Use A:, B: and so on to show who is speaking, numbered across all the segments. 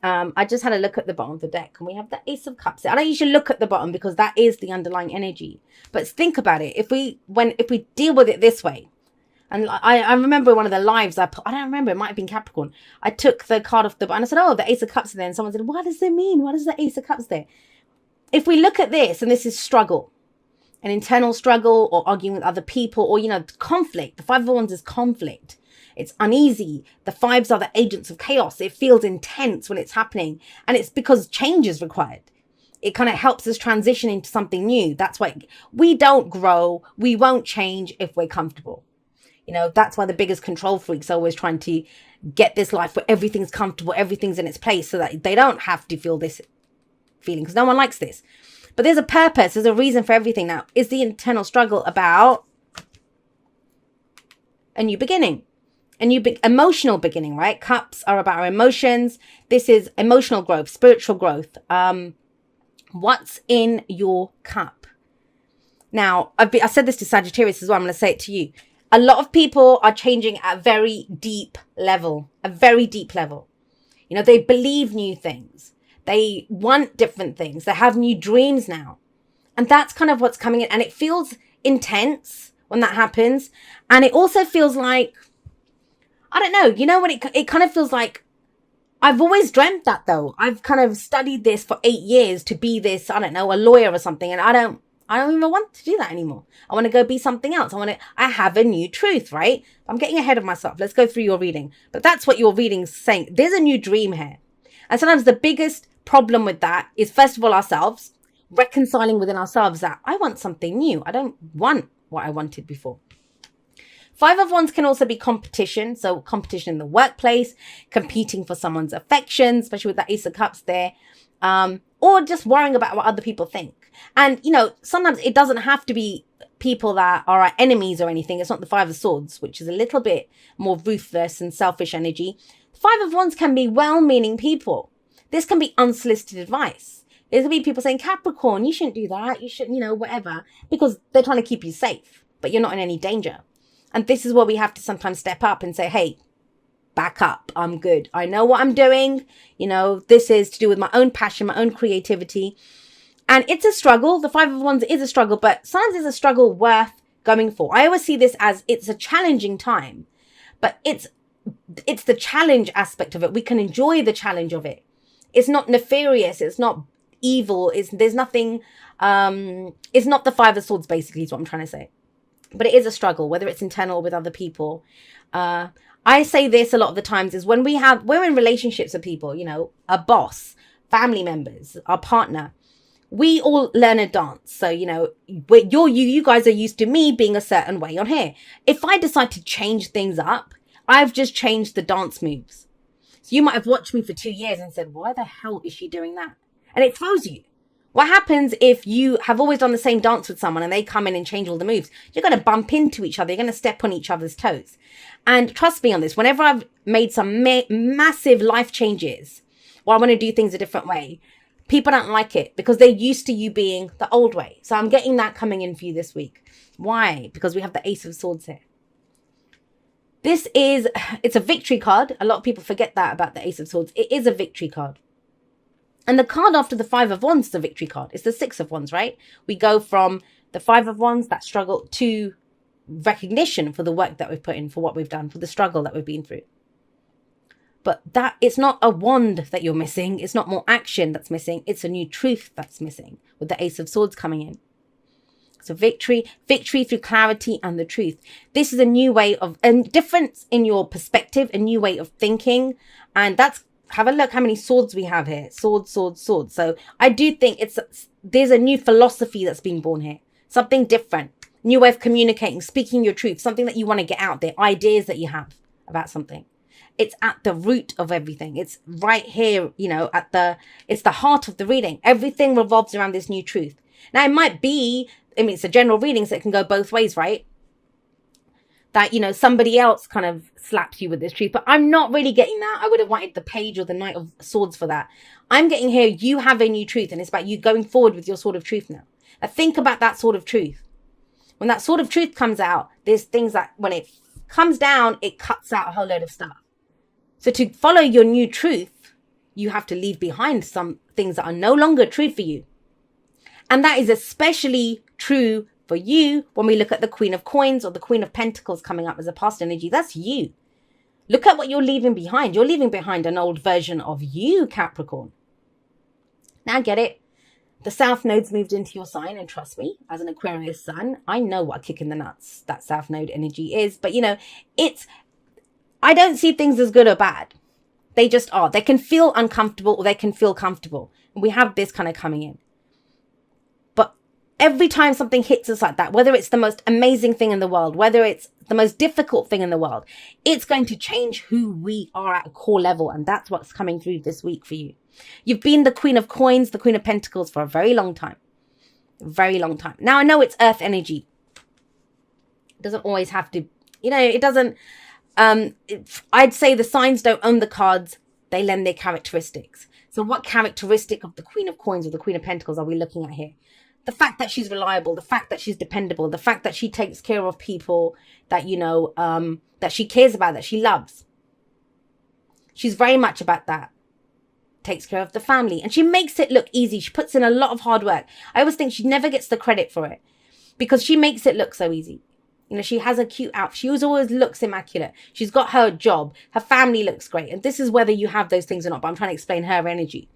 A: I just had a look at the bottom of the deck, and we have the Ace of Cups. I don't usually look at the bottom because that is the underlying energy. But think about it. If we deal with it this way, and I remember one of the lives I don't remember, it might have been Capricorn. I took the card off the bottom and I said, oh, the Ace of Cups is there. And someone said, what does it mean? What is the Ace of Cups there? If we look at this, and this is struggle, an internal struggle, or arguing with other people, or, conflict. The Five of Wands is conflict. It's uneasy. The fives are the agents of chaos. It feels intense when it's happening. And it's because change is required. It kind of helps us transition into something new. That's why we don't grow. We won't change if we're comfortable. That's why the biggest control freaks are always trying to get this life where everything's comfortable, everything's in its place, so that they don't have to feel this feeling, because no one likes this. But there's a purpose. There's a reason for everything. Now, is the internal struggle about a new beginning? Emotional beginning, right? Cups are about our emotions. This is emotional growth, spiritual growth. What's in your cup? Now, I said this to Sagittarius as well. I'm going to say it to you. A lot of people are changing at a very deep level. They believe new things. They want different things. They have new dreams now. And that's kind of what's coming in. And it feels intense when that happens. And it also feels like, I don't know, when it kind of feels like, I've always dreamt that though. I've kind of studied this for 8 years to be this, I don't know, a lawyer or something. And I don't even want to do that anymore. I want to go be something else. I have a new truth, right? I'm getting ahead of myself. Let's go through your reading. But that's what your reading's saying. There's a new dream here. And sometimes the biggest problem with that is, first of all, ourselves, reconciling within ourselves that I want something new. I don't want what I wanted before. Five of Wands can also be competition. So competition in the workplace, competing for someone's affection, especially with that Ace of Cups there. Or just worrying about what other people think. And, sometimes it doesn't have to be people that are our enemies or anything. It's not the Five of Swords, which is a little bit more ruthless and selfish energy. Five of Wands can be well-meaning people. This can be unsolicited advice. There can be people saying, Capricorn, you shouldn't do that. You shouldn't, whatever. Because they're trying to keep you safe, but you're not in any danger. And this is where we have to sometimes step up and say, hey, back up. I'm good. I know what I'm doing. This is to do with my own passion, my own creativity. And it's a struggle. The Five of Wands is a struggle, but sometimes it's a struggle worth going for. I always see this as it's a challenging time, but it's the challenge aspect of it. We can enjoy the challenge of it. It's not nefarious. It's not evil. There's nothing. It's not the Five of Swords, basically, is what I'm trying to say. But it is a struggle, whether it's internal or with other people. I say this a lot of the times is when we're in relationships with people, a boss, family members, our partner. We all learn a dance. So, you guys are used to me being a certain way on here. If I decide to change things up, I've just changed the dance moves. So you might have watched me for 2 years and said, why the hell is she doing that? And it throws you. What happens if you have always done the same dance with someone and they come in and change all the moves? You're going to bump into each other. You're going to step on each other's toes. And trust me on this, whenever I've made some massive life changes, or I want to do things a different way, people don't like it because they're used to you being the old way. So I'm getting that coming in for you this week. Why? Because we have the Ace of Swords here. It's a victory card. A lot of people forget that about the Ace of Swords. It is a victory card. And the card after the Five of Wands is the victory card. It's the Six of Wands, right? We go from the Five of Wands, that struggle, to recognition for the work that we've put in, for what we've done, for the struggle that we've been through. But it's not a wand that you're missing. It's not more action that's missing. It's a new truth that's missing with the Ace of Swords coming in. So victory through clarity and the truth. This is a new way of, a difference in your perspective, a new way of thinking. And have a look how many swords we have here. Sword, sword, sword. So I do think there's a new philosophy that's being born here. Something different. New way of communicating, speaking your truth. Something that you want to get out there. Ideas that you have about something. It's at the root of everything. It's right here, it's the heart of the reading. Everything revolves around this new truth. Now, it might be, it's a general reading, so it can go both ways, right? That, somebody else kind of slaps you with this truth. But I'm not really getting that. I would have wanted the Page or the Knight of Swords for that. I'm getting here, you have a new truth, and it's about you going forward with your sword of truth now. Now, think about that sword of truth. When that sword of truth comes out, there's things that, when it comes down, it cuts out a whole load of stuff. So to follow your new truth, you have to leave behind some things that are no longer true for you. And that is especially true for you when we look at the Queen of Coins or the Queen of Pentacles coming up as a past energy. That's you. Look at what you're leaving behind. You're leaving behind an old version of you, Capricorn. Now get it. The South Node's moved into your sign, and trust me, as an Aquarius sun, I know what a kick in the nuts that South Node energy is. But, I don't see things as good or bad. They just are. They can feel uncomfortable or they can feel comfortable. And we have this kind of coming in. But every time something hits us like that, whether it's the most amazing thing in the world, whether it's the most difficult thing in the world, it's going to change who we are at a core level. And that's what's coming through this week for you. You've been the Queen of Coins, the Queen of Pentacles for a very long time. Very long time. Now, I know it's earth energy. It doesn't always have to, it doesn't, I'd say the signs don't own the cards. They lend their characteristics. So what characteristic of the Queen of Coins or the Queen of Pentacles are we looking at here? The fact that she's reliable, the fact that she's dependable, the fact that she takes care of people that, that she cares about, that she loves. She's very much about that. Takes care of the family, and she makes it look easy. She puts in a lot of hard work. I always think she never gets the credit for it because she makes it look so easy. She has a cute outfit. She always looks immaculate. She's got her job. Her family looks great. And this is whether you have those things or not, but I'm trying to explain her energy.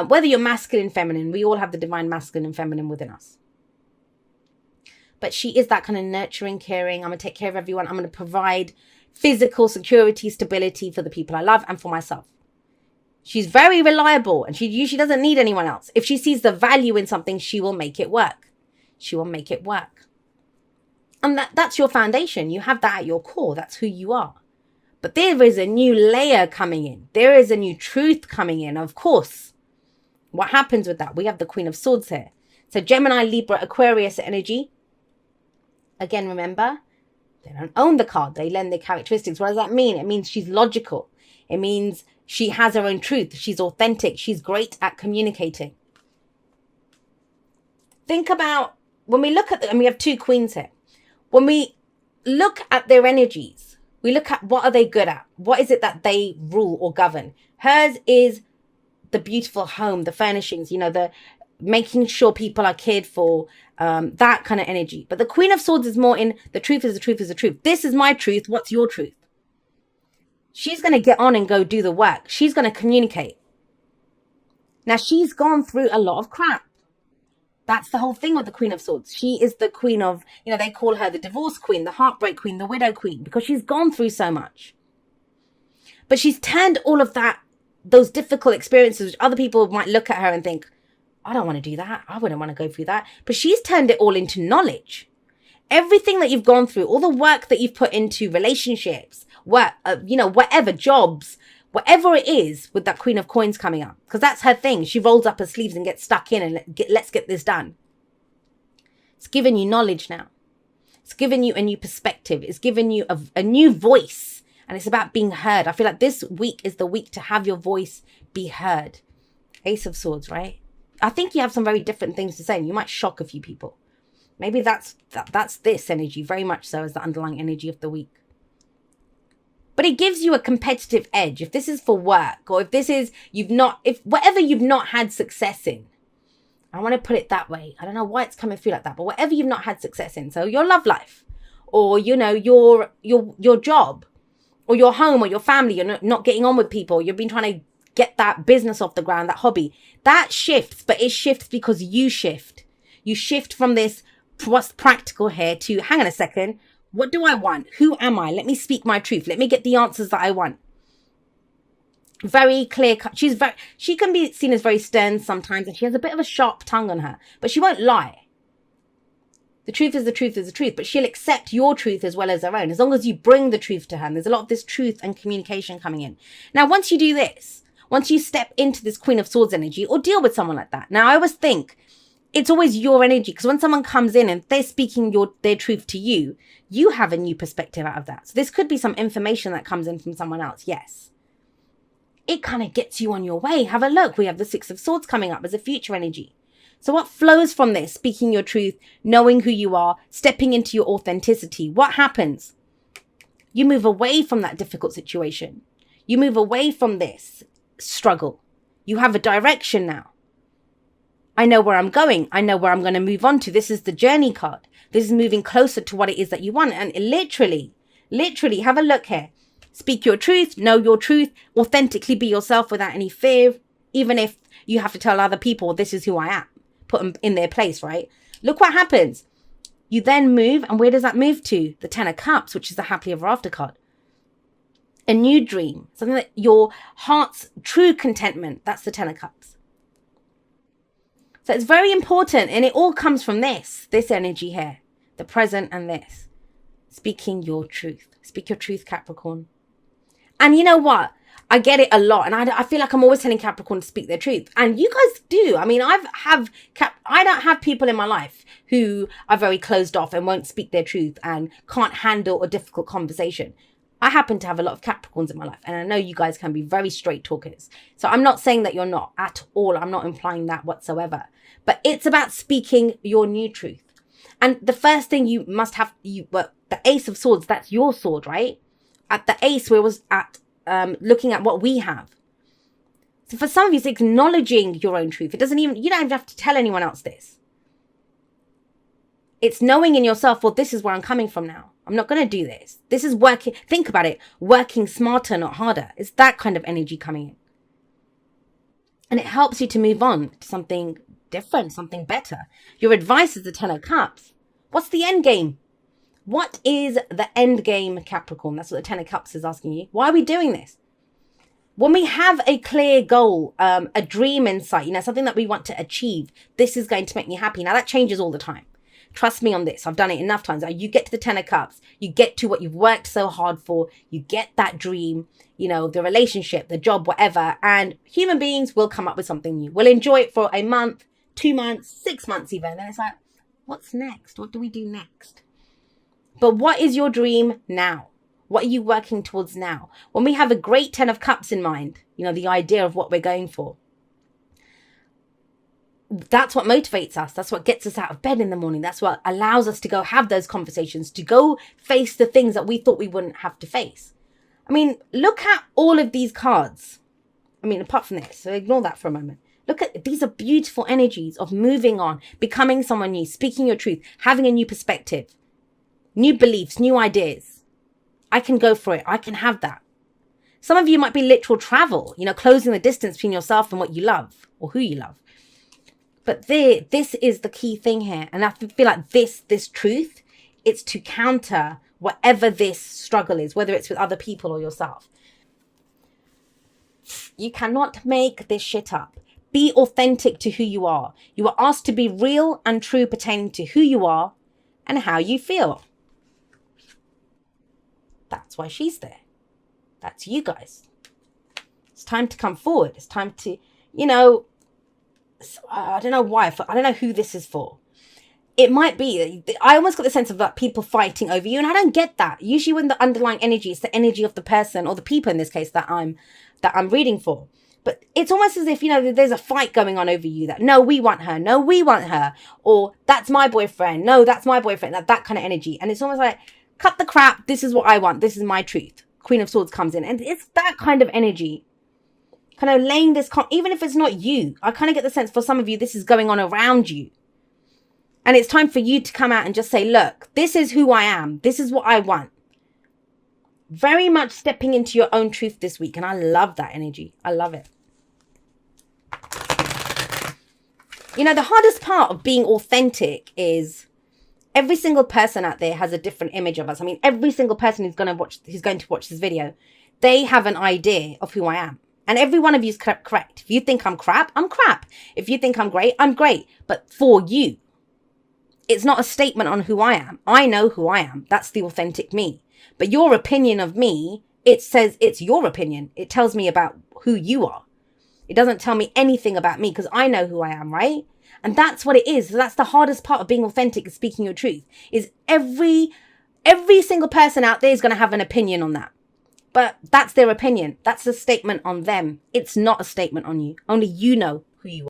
A: Whether you're masculine, feminine, we all have the divine masculine and feminine within us. But she is that kind of nurturing, caring. I'm going to take care of everyone. I'm going to provide physical security, stability for the people I love and for myself. She's very reliable and she usually doesn't need anyone else. If she sees the value in something, she will make it work. She will make it work. And that's your foundation. You have that at your core. That's who you are. But there is a new layer coming in. There is a new truth coming in. Of course, what happens with that? We have the Queen of Swords here. So Gemini, Libra, Aquarius energy. Again, remember, they don't own the card. They lend their characteristics. What does that mean? It means she's logical. It means she has her own truth. She's authentic. She's great at communicating. Think about when we look at and we have two queens here. When we look at their energies, we look at what are they good at? What is it that they rule or govern? Hers is the beautiful home, the furnishings, the making sure people are cared for, that kind of energy. But the Queen of Swords is more in the truth is the truth is the truth. This is my truth. What's your truth? She's going to get on and go do the work. She's going to communicate. Now, she's gone through a lot of crap. That's the whole thing with the Queen of Swords. She is the queen of, they call her the divorce queen, the heartbreak queen, the widow queen, because she's gone through so much. But she's turned all of that, those difficult experiences, which other people might look at her and think, I don't want to do that. I wouldn't want to go through that. But she's turned it all into knowledge. Everything that you've gone through, all the work that you've put into relationships, work, whatever, jobs, whatever it is with that Queen of Coins coming up, because that's her thing. She rolls up her sleeves and gets stuck in and let's get this done. It's given you knowledge now. It's given you a new perspective. It's given you a new voice, and it's about being heard. I feel like this week is the week to have your voice be heard. Ace of Swords, right? I think you have some very different things to say, and you might shock a few people. Maybe that's this energy, very much so as the underlying energy of the week. But it gives you a competitive edge. If this is for work, or if this is, whatever you've not had success in, I want to put it that way. I don't know why it's coming through like that, but whatever you've not had success in, so your love life, or, your job, or your home, or your family, you're not getting on with people, you've been trying to get that business off the ground, that hobby, that shifts, but it shifts because you shift. You shift from this, what's practical here, to, hang on a second, what do I want? Who am I? Let me speak my truth. Let me get the answers that I want. Very clear cut. She can be seen as very stern sometimes, and she has a bit of a sharp tongue on her, but she won't lie. The truth is the truth is the truth, but she'll accept your truth as well as her own, as long as you bring the truth to her. And there's a lot of this truth and communication coming in. Now, once you do this, once you step into this Queen of Swords energy or deal with someone like that. Now, I always think it's always your energy, because when someone comes in and they're speaking their truth to you, you have a new perspective out of that. So this could be some information that comes in from someone else. Yes. It kind of gets you on your way. Have a look. We have the Six of Swords coming up as a future energy. So what flows from this? Speaking your truth, knowing who you are, stepping into your authenticity. What happens? You move away from that difficult situation. You move away from this struggle. You have a direction now. I know where I'm going. I know where I'm going to move on to. This is the journey card. This is moving closer to what it is that you want. And literally, have a look here. Speak your truth, know your truth, authentically be yourself without any fear, even if you have to tell other people, this is who I am. Put them in their place, right? Look what happens. You then move, and where does that move to? The Ten of Cups, which is the happily ever after card. A new dream, something that your heart's true contentment, that's the Ten of Cups. So it's very important, and it all comes from this energy here, the present and this. Speaking your truth. Speak your truth, Capricorn. And you know what? I get it a lot, and I feel like I'm always telling Capricorn to speak their truth. And you guys do. I mean, I don't have people in my life who are very closed off and won't speak their truth and can't handle a difficult conversation. I happen to have a lot of Capricorns in my life, and I know you guys can be very straight talkers. So I'm not saying that you're not at all. I'm not implying that whatsoever. But it's about speaking your new truth. And the first thing you must have, the Ace of Swords, that's your sword, right? At the Ace, where it was at looking at what we have. So for some of you, it's acknowledging your own truth. You don't even have to tell anyone else this. It's knowing in yourself, well, this is where I'm coming from now. I'm not going to do this. This is working. Think about it. Working smarter, not harder. It's that kind of energy coming in. And it helps you to move on to something different, something better. Your advice is the Ten of Cups. What's the end game? What is the end game, Capricorn? That's what the Ten of Cups is asking you. Why are we doing this? When we have a clear goal, a dream in sight, something that we want to achieve, this is going to make me happy. Now, that changes all the time. Trust me on this. I've done it enough times. You get to the Ten of Cups. You get to what you've worked so hard for. You get that dream, the relationship, the job, whatever. And human beings will come up with something new. We'll enjoy it for a month, 2 months, 6 months even. And then it's like, what's next? What do we do next? But what is your dream now? What are you working towards now? When we have a great Ten of Cups in mind, the idea of what we're going for, that's what motivates us. That's what gets us out of bed in the morning. That's what allows us to go have those conversations, to go face the things that we thought we wouldn't have to face. I mean, look at all of these cards. I mean, apart from this, so ignore that for a moment. Look at, these are beautiful energies of moving on, becoming someone new, speaking your truth, having a new perspective, new beliefs, new ideas. I can go for it. I can have that. Some of you might be literal travel, closing the distance between yourself and what you love or who you love. But this is the key thing here. And I feel like this truth, it's to counter whatever this struggle is, whether it's with other people or yourself. You cannot make this shit up. Be authentic to who you are. You are asked to be real and true pertaining to who you are and how you feel. That's why she's there. That's you guys. It's time to come forward. It's time to, I don't know why. I don't know who this is for. It might be. I almost got the sense of like people fighting over you, and I don't get that. Usually, when the underlying energy is the energy of the person or the people in this case that I'm reading for. But it's almost as if there's a fight going on over you. That no, we want her. No, we want her. Or that's my boyfriend. No, that's my boyfriend. That kind of energy. And it's almost like, cut the crap. This is what I want. This is my truth. Queen of Swords comes in, and it's that kind of energy. Kind of laying this, even if it's not you, I kind of get the sense for some of you, this is going on around you. And it's time for you to come out and just say, look, this is who I am. This is what I want. Very much stepping into your own truth this week. And I love that energy. I love it. The hardest part of being authentic is every single person out there has a different image of us. I mean, every single person who's going to watch this video, they have an idea of who I am. And every one of you is correct. If you think I'm crap, I'm crap. If you think I'm great, I'm great. But for you, it's not a statement on who I am. I know who I am. That's the authentic me. But your opinion of me, it says it's your opinion. It tells me about who you are. It doesn't tell me anything about me because I know who I am, right? And that's what it is. So that's the hardest part of being authentic and speaking your truth, is every single person out there is going to have an opinion on that. But that's their opinion. That's a statement on them. It's not a statement on you. Only you know